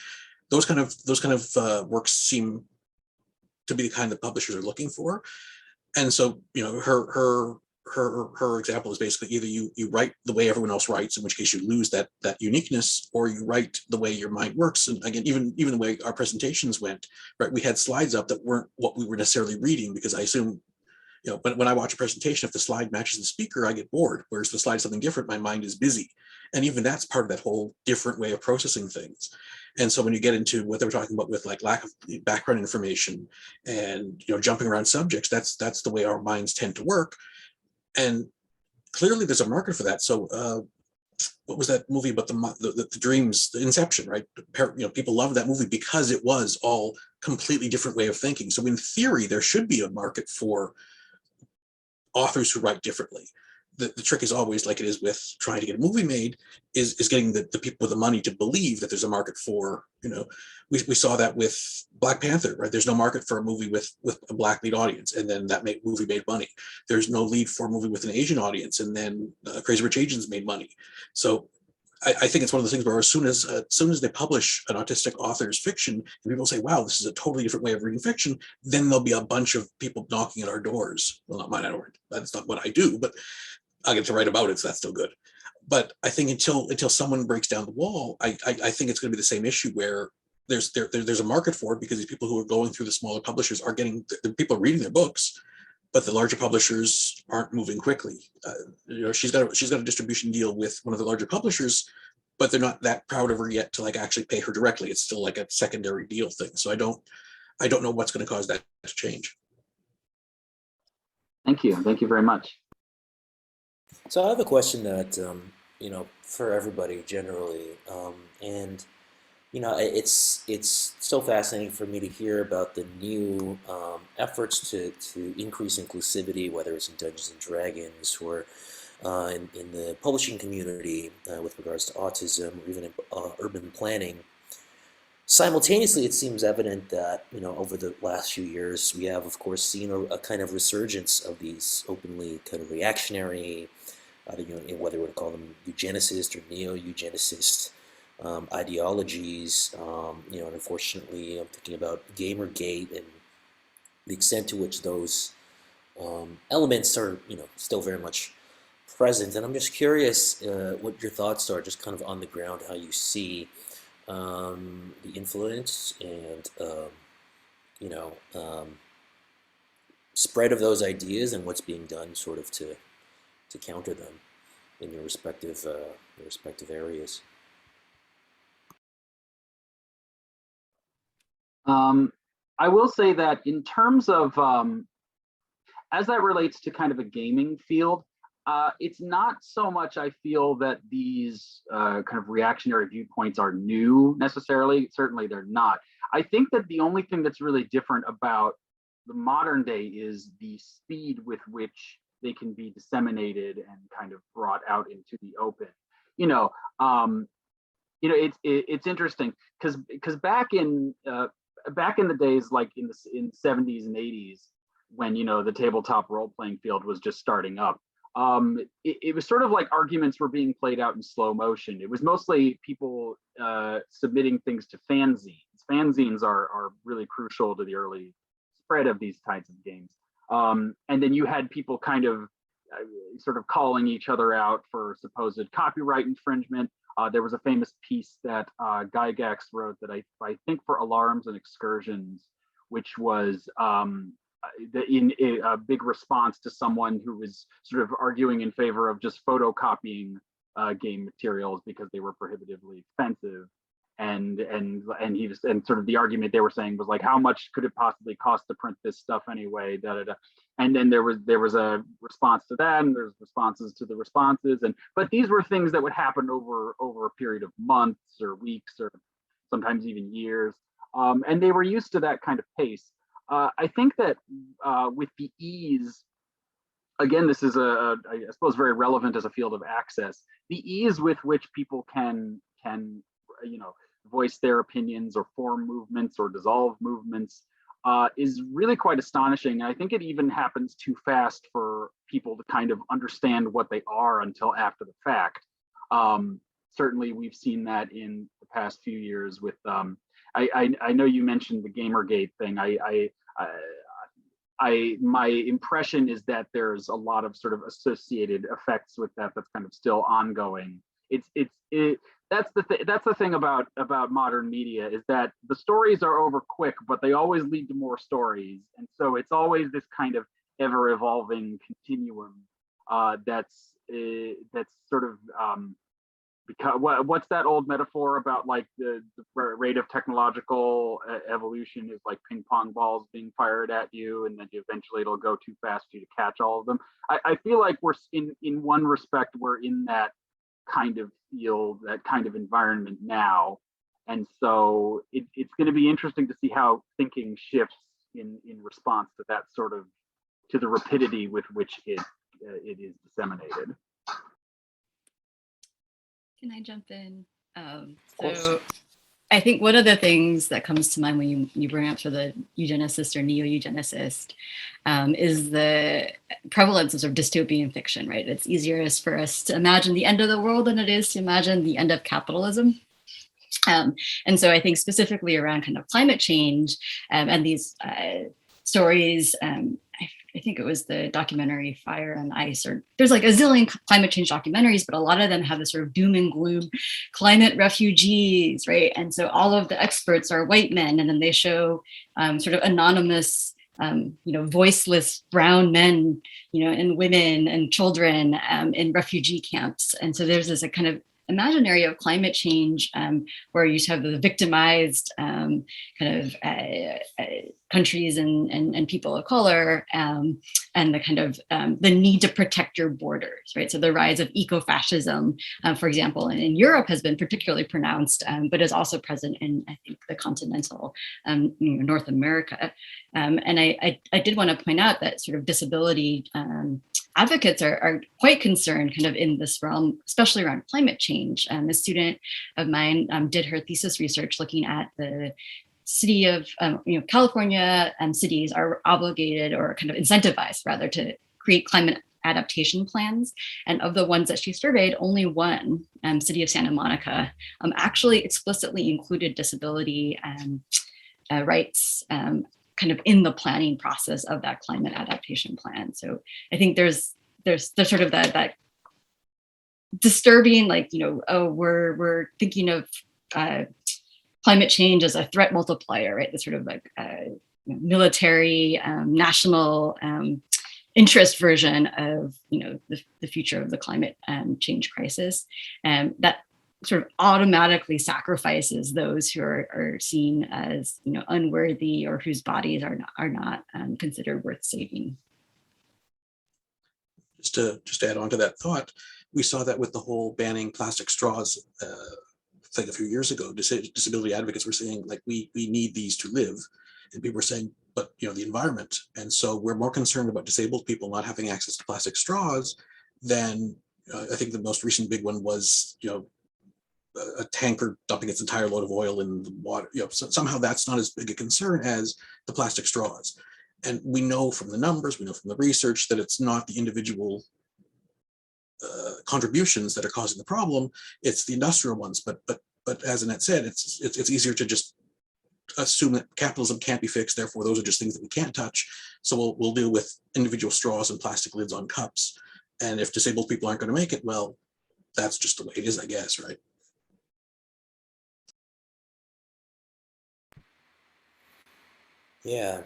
Those kind of works seem to be the kind that publishers are looking for. And so, her example is basically either you write the way everyone else writes, in which case you lose that uniqueness, or you write the way your mind works. And again, even the way our presentations went, right? We had slides up that weren't what we were necessarily reading, because I assume, when I watch a presentation, if the slide matches the speaker, I get bored. Whereas the slide's something different, my mind is busy. And even that's part of that whole different way of processing things. And so when you get into what they were talking about with like lack of background information and jumping around subjects, that's the way our minds tend to work. And clearly there's a market for that. So what was that movie about the dreams, the Inception, right? People love that movie because it was all completely different way of thinking. So in theory, there should be a market for authors who write differently. The trick is always, like it is with trying to get a movie made, is getting the people with the money to believe that there's a market for, we saw that with Black Panther, right? There's no market for a movie with a Black lead audience, and then that movie made money. There's no lead for a movie with an Asian audience, and then Crazy Rich Asians made money. So I think it's one of those things where as soon as they publish an autistic author's fiction and people say, wow, this is a totally different way of reading fiction, then there'll be a bunch of people knocking at our doors. Well, not mine, that's not what I do, but I get to write about it, so that's still good. But I think until someone breaks down the wall, I think it's going to be the same issue where there's a market for it, because these people who are going through the smaller publishers are getting, the people are reading their books, but the larger publishers aren't moving quickly. She's got a distribution deal with one of the larger publishers, but they're not that proud of her yet to like actually pay her directly. It's still like a secondary deal thing. So I don't know what's going to cause that to change. Thank you very much. So I have a question that for everybody generally, and it's so fascinating for me to hear about the new efforts to increase inclusivity, whether it's in Dungeons and Dragons or in the publishing community with regards to autism, or even in urban planning. Simultaneously, it seems evident that over the last few years, we have, of course, seen a kind of resurgence of these openly kind of reactionary, whether we would call them eugenicist or neo-eugenicist ideologies. And unfortunately, I'm thinking about Gamergate and the extent to which those elements are, still very much present. And I'm just curious what your thoughts are, just kind of on the ground, how you see the influence and spread of those ideas, and what's being done sort of to counter them in your respective areas. I will say that in terms of as that relates to kind of a gaming field, it's not so much I feel that these kind of reactionary viewpoints are new necessarily. Certainly they're not. I think that the only thing that's really different about the modern day is the speed with which they can be disseminated and kind of brought out into the open. It's interesting because back in the days, like in the 70s and 80s, when the tabletop role-playing field was just starting up, it was sort of like arguments were being played out in slow motion. It was mostly people submitting things to fanzines. Fanzines are really crucial to the early spread of these types of games. And then you had people kind of sort of calling each other out for supposed copyright infringement. There was a famous piece that Gygax wrote that I think for Alarms and Excursions, which was in a big response to someone who was sort of arguing in favor of just photocopying game materials because they were prohibitively expensive. And sort of the argument they were saying was like, how much could it possibly cost to print this stuff anyway? Da, da, da. And then there was a response to that, and there's responses to the responses, but these were things that would happen over a period of months or weeks or sometimes even years, and they were used to that kind of pace. I think that with the ease, again, this is I suppose very relevant as a field of access. The ease with which people can voice their opinions or form movements or dissolve movements is really quite astonishing. And I think it even happens too fast for people to kind of understand what they are until after the fact. Certainly, we've seen that in the past few years with, I know you mentioned the Gamergate thing. My impression is that there's a lot of sort of associated effects with that that's kind of still ongoing. That's the thing about modern media, is that the stories are over quick, but they always lead to more stories, and so it's always this kind of ever evolving continuum that's sort of because what's that old metaphor about, like the rate of technological evolution is like ping pong balls being fired at you, and then eventually it'll go too fast for you to catch all of them. I feel like we're in one respect, we're in that kind of field, that kind of environment now. And so it's going to be interesting to see how thinking shifts in response to that sort of, to the rapidity with which it is disseminated. Can I jump in? So I think one of the things that comes to mind when you bring up sort of the eugenicist or neo-eugenicist is the prevalence of dystopian fiction, right? It's easier for us to imagine the end of the world than it is to imagine the end of capitalism. And so I think specifically around kind of climate change and these stories, I think it was the documentary Fire and Ice, or there's like a zillion climate change documentaries, but a lot of them have this sort of doom and gloom climate refugees, right? And so all of the experts are white men, and then they show sort of anonymous, voiceless brown men, and women and children in refugee camps. And so there's this kind of imaginary of climate change where you have the victimized kind of countries and people of color and the kind of the need to protect your borders, right? So the rise of eco-fascism, for example, in Europe has been particularly pronounced, but is also present in, I think, the continental North America. And I did want to point out that sort of disability advocates are quite concerned kind of in this realm, especially around climate change. A student of mine did her thesis research looking at the city of, California and cities are obligated or kind of incentivized rather to create climate adaptation plans. And of the ones that she surveyed, only one, city of Santa Monica, actually explicitly included disability rights kind of in the planning process of that climate adaptation plan. So I think there's sort of that disturbing, like, we're thinking of climate change as a threat multiplier, right? The sort of like military, national interest version of, the future of the climate change crisis. And that sort of automatically sacrifices those who are seen as unworthy, or whose bodies are not considered worth saving. Just to add on to that thought, we saw that with the whole banning plastic straws thing a few years ago. Disability advocates were saying, like, we need these to live, and people were saying, but the environment. And so we're more concerned about disabled people not having access to plastic straws than I think the most recent big one was a tanker dumping its entire load of oil in the water. So somehow that's not as big a concern as the plastic straws. And we know from the numbers, we know from the research, that it's not the individual contributions that are causing the problem; it's the industrial ones. But as Annette said, it's easier to just assume that capitalism can't be fixed. Therefore, those are just things that we can't touch. So we'll deal with individual straws and plastic lids on cups. And if disabled people aren't going to make it, well, that's just the way it is, I guess, right? Yeah.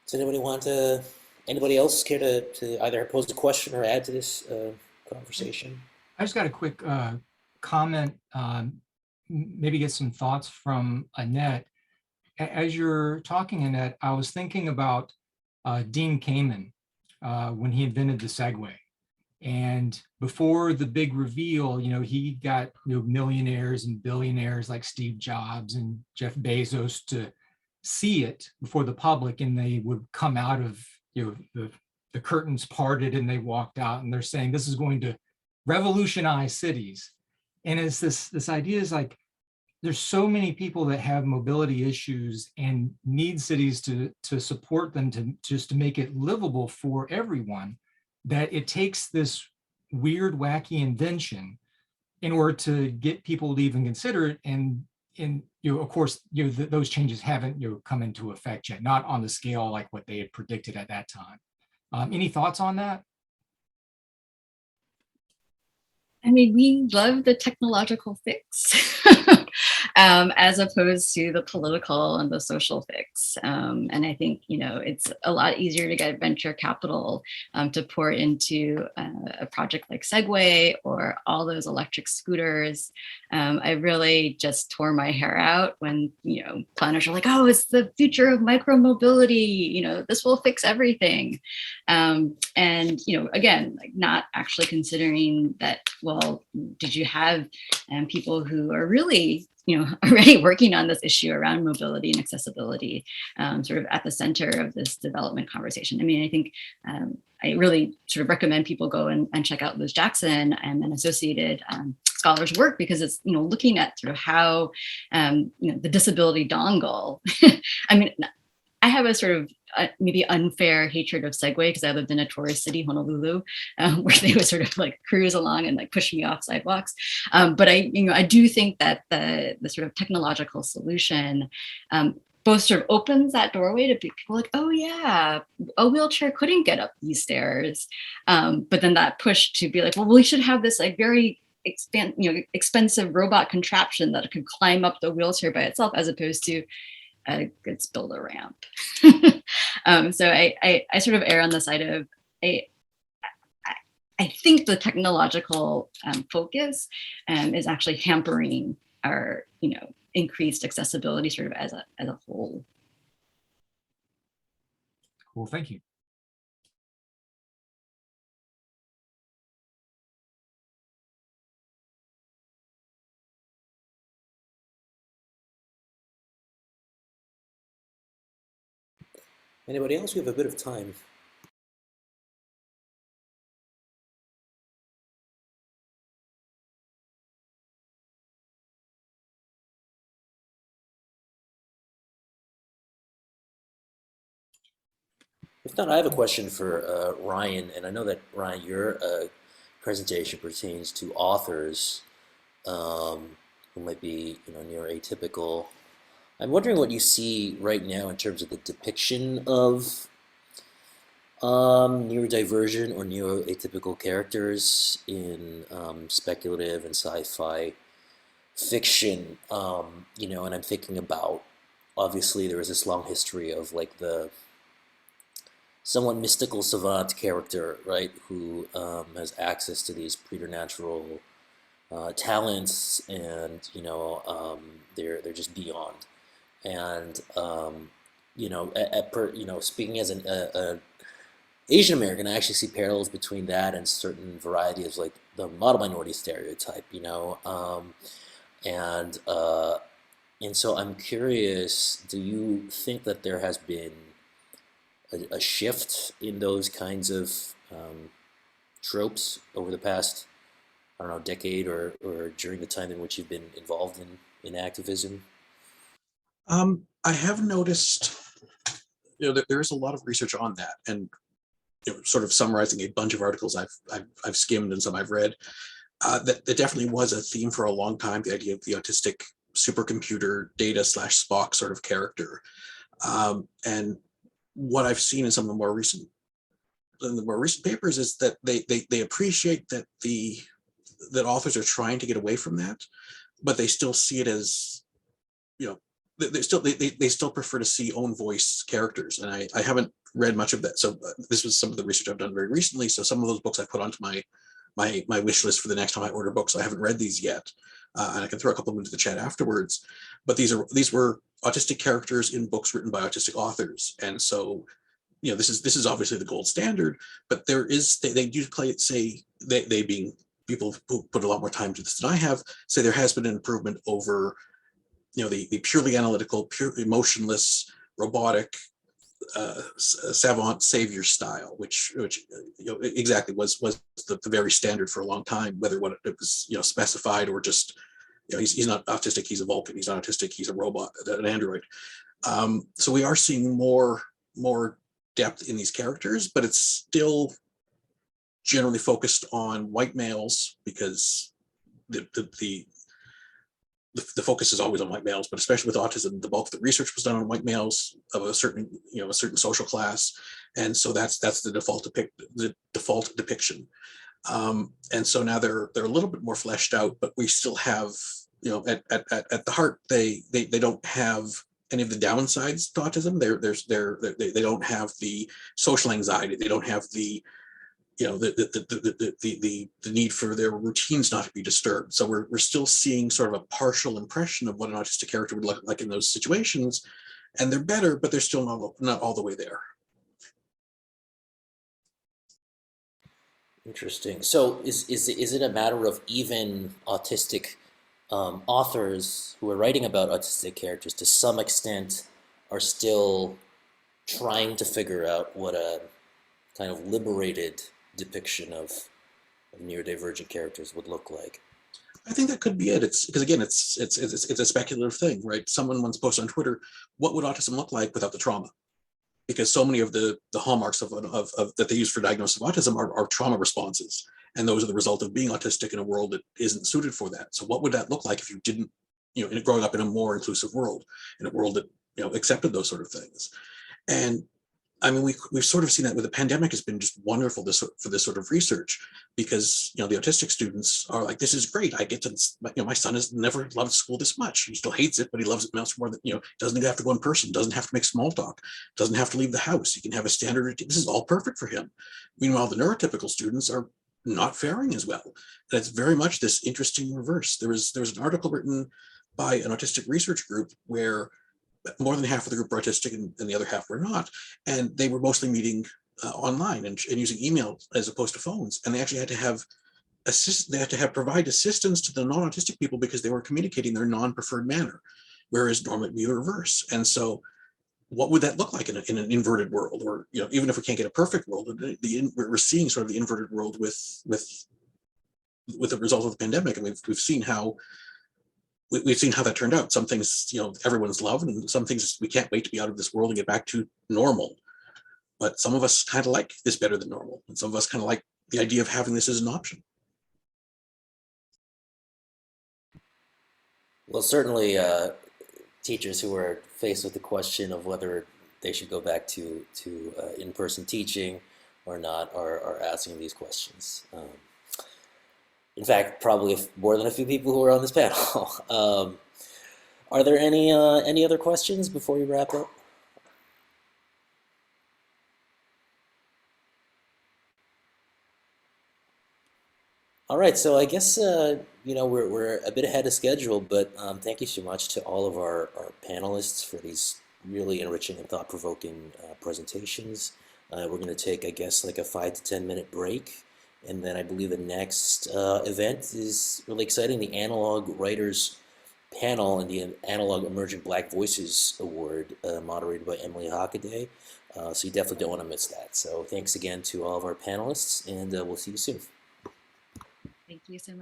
Does anybody else care to either pose a question or add to this conversation? I just got a quick comment, maybe get some thoughts from Annette. As you're talking, Annette, I was thinking about Dean Kamen when he invented the Segway. And before the big reveal, he got millionaires and billionaires like Steve Jobs and Jeff Bezos to see it before the public, and they would come out of the curtains parted and they walked out, and they're saying this is going to revolutionize cities. And it's this idea is like, there's so many people that have mobility issues and need cities to support them to just to make it livable for everyone, that it takes this weird, wacky invention in order to get people to even consider it. And of course, those changes haven't come into effect yet, not on the scale like what they had predicted at that time. Any thoughts on that? I mean, we love the technological fix as opposed to the political and the social fix. And I think, it's a lot easier to get venture capital to pour into a project like Segway or all those electric scooters. I really just tore my hair out when, planners are like, oh, it's the future of micromobility. This will fix everything. And, again, like not actually considering that, well, did you have people who are really, already working on this issue around mobility and accessibility sort of at the center of this development conversation? I mean, I think I really sort of recommend people go and check out Liz Jackson and associated scholars' work, because it's, looking at sort of how, the disability dongle, I mean, I have a sort of maybe unfair hatred of Segway because I lived in a tourist city, Honolulu, where they would sort of like cruise along and like push me off sidewalks. But I do think that the sort of technological solution both sort of opens that doorway to people like, oh yeah, a wheelchair couldn't get up these stairs. But then that push to be like, well, we should have this like very expensive robot contraption that could climb up the wheelchair by itself, as opposed to let's build a ramp. So I sort of err on the side of I think the technological focus is actually hampering our increased accessibility sort of as a whole. Cool, thank you. Anybody else? We have a bit of time. If not, I have a question for Ryan, and I know that Ryan, your presentation pertains to authors who might be, neuroatypical. I'm wondering what you see right now in terms of the depiction of neurodivergent or neuroatypical characters in speculative and sci-fi fiction. And I'm thinking about, obviously there is this long history of like the somewhat mystical savant character, right, who has access to these preternatural talents, and they're just beyond. And speaking as an Asian American, I actually see parallels between that and certain variety of like the model minority stereotype, and so I'm curious, do you think that there has been a shift in those kinds of tropes over the past, I don't know, decade or during the time in which you've been involved in activism? I have noticed, that there is a lot of research on that, and sort of summarizing a bunch of articles I've skimmed and some I've read. That definitely was a theme for a long time. The idea of the autistic supercomputer Data / Spock sort of character, and what I've seen in some of the more recent papers is that they appreciate that that authors are trying to get away from that, but they still see it as, they still prefer to see own voice characters. And I haven't read much of that. So this was some of the research I've done very recently. So some of those books I put onto my wish list for the next time I order books. I haven't read these yet, and I can throw a couple of them into the chat afterwards. But these were autistic characters in books written by autistic authors, and so this is obviously the gold standard. But they do say they being people who put a lot more time to this than I have, say there has been an improvement over the purely analytical, pure emotionless, robotic, savant savior style, which exactly was the very standard for a long time, whether what it was specified or just he's not autistic, he's a Vulcan. He's not autistic, he's a robot, an android. So we are seeing more depth in these characters, but it's still generally focused on white males because the focus is always on white males, but especially with autism, the bulk of the research was done on white males of a certain social class, and so that's the default depiction. And so now they're a little bit more fleshed out, but we still have, at the heart, they don't have any of the downsides to autism. They don't have the social anxiety. They don't have the the need for their routines not to be disturbed. So we're still seeing sort of a partial impression of what an autistic character would look like in those situations, and they're better, but they're still not all the way there. Interesting. So is it a matter of even autistic authors who are writing about autistic characters to some extent are still trying to figure out what a kind of liberated depiction of neurodivergent characters would look like? I think that could be it. It's because again, it's a speculative thing, right? Someone once posted on Twitter, "What would autism look like without the trauma?" Because so many of the hallmarks of that they use for diagnosis of autism are trauma responses, and those are the result of being autistic in a world that isn't suited for that. So what would that look like if you didn't, growing up in a more inclusive world, in a world that accepted those sort of things? And I mean, we've sort of seen that with the pandemic has been just wonderful for this sort of research, because the autistic students are like, this is great. I get to, my son has never loved school this much. He still hates it, but he loves it much more than, doesn't even have to go in person, doesn't have to make small talk, doesn't have to leave the house. He can have a standard routine. This is all perfect for him. Meanwhile, the neurotypical students are not faring as well. And it's very much this interesting reverse. There was an article written by an autistic research group where more than half of the group were autistic and the other half were not. And they were mostly meeting online and using email as opposed to phones. And they actually had to provide assistance to the non-autistic people because they were communicating their non-preferred manner, whereas normally it'd be the reverse. And so what would that look like in an inverted world? Or, even if we can't get a perfect world, we're seeing sort of the inverted world with the result of the pandemic. And we've seen how that turned out. Some things, everyone's loved, and some things we can't wait to be out of this world and get back to normal. But some of us kind of like this better than normal. And some of us kind of like the idea of having this as an option. Well, certainly teachers who are faced with the question of whether they should go back to in-person teaching or not are asking these questions. In fact, probably more than a few people who are on this panel. Are there any other questions before we wrap up? All right, so I guess we're a bit ahead of schedule, but thank you so much to all of our panelists for these really enriching and thought-provoking presentations. We're going to take, I guess, like a 5 to 10 minute break. And then I believe the next event is really exciting, the Analog Writers Panel and the Analog Emerging Black Voices Award, moderated by Emily Hockaday. So you definitely don't want to miss that. So thanks again to all of our panelists, and we'll see you soon. Thank you so much.